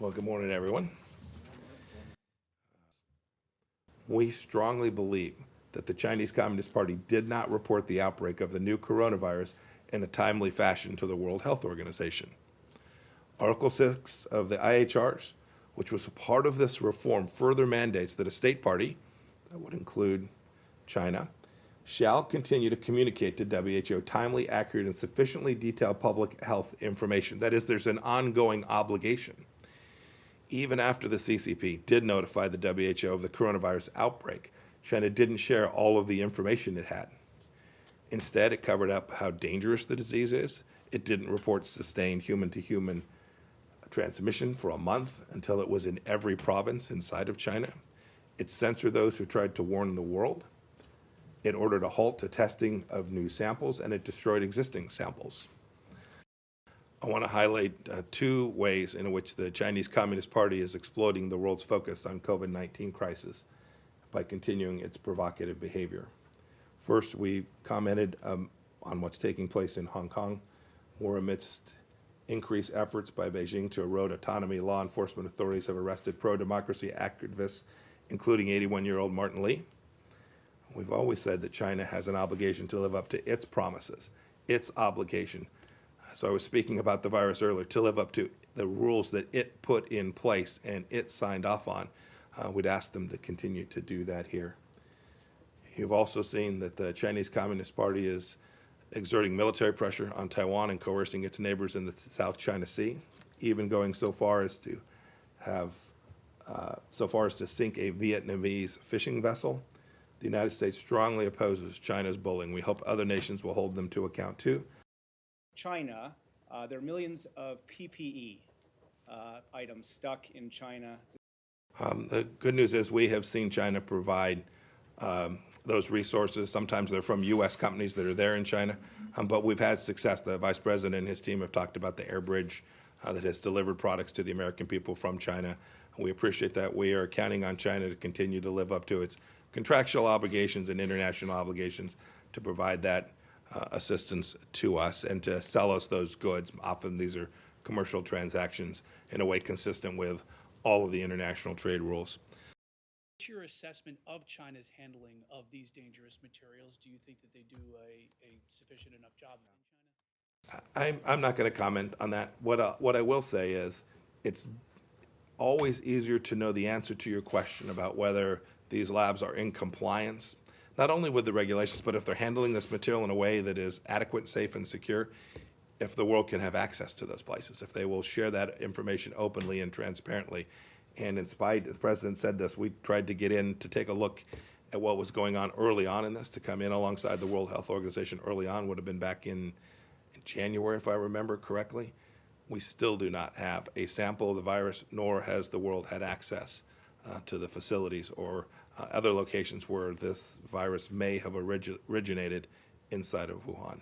Well, good morning, everyone. We strongly believe that the Chinese Communist Party did not report the outbreak of the new coronavirus in a timely fashion to the World Health Organization. Article 6 of the IHRs, which was a part of this reform, further mandates that a state party, that would include China, shall continue to communicate to WHO timely, accurate, and sufficiently detailed public health information. That is, there's an ongoing obligation. Even after the CCP did notify the WHO of the coronavirus outbreak, China didn't share all of the information it had. Instead, it covered up how dangerous the disease is. It didn't report sustained human-to-human transmission for a month until it was in every province inside of China. It censored those who tried to warn the world. It ordered a halt to testing of new samples, and it destroyed existing samples. I want to highlight two ways in which the Chinese Communist Party is exploiting the world's focus on COVID-19 crisis by continuing its provocative behavior. First, we commented on what's taking place in Hong Kong. We're amidst increased efforts by Beijing to erode autonomy. Law enforcement authorities have arrested pro-democracy activists, including 81-year-old Martin Lee. We've always said that China has an obligation to live up to its promises, its obligation. So I was speaking about the virus earlier, to live up to the rules that it put in place and it signed off on. We'd ask them to continue to do that here. You've also seen that the Chinese Communist Party is exerting military pressure on Taiwan and coercing its neighbors in the South China Sea, even going so far as to sink a Vietnamese fishing vessel. The United States strongly opposes China's bullying. We hope other nations will hold them to account too. China, there are millions of PPE items stuck in China. The good news is we have seen China provide those resources. Sometimes they're from U.S. companies that are there in China, but we've had success. The Vice President and his team have talked about the air bridge that has delivered products to the American people from China. We appreciate that. We are counting on China to continue to live up to its contractual obligations and international obligations to provide that assistance to us and to sell us those goods. Often these are commercial transactions in a way consistent with all of the international trade rules. What's your assessment of China's handling of these dangerous materials? Do you think that they do a sufficient enough job in China? I'm not going to comment on that. What I will say is it's always easier to know the answer to your question about whether these labs are in compliance, not only with the regulations, but if they're handling this material in a way that is adequate, safe, and secure, if the world can have access to those places, if they will share that information openly and transparently. And in spite, the President said this, we tried to get in to take a look at what was going on early on in this, to come in alongside the World Health Organization early on, would have been back in January, if I remember correctly. We still do not have a sample of the virus, nor has the world had access to the facilities or other locations where this virus may have originated inside of Wuhan.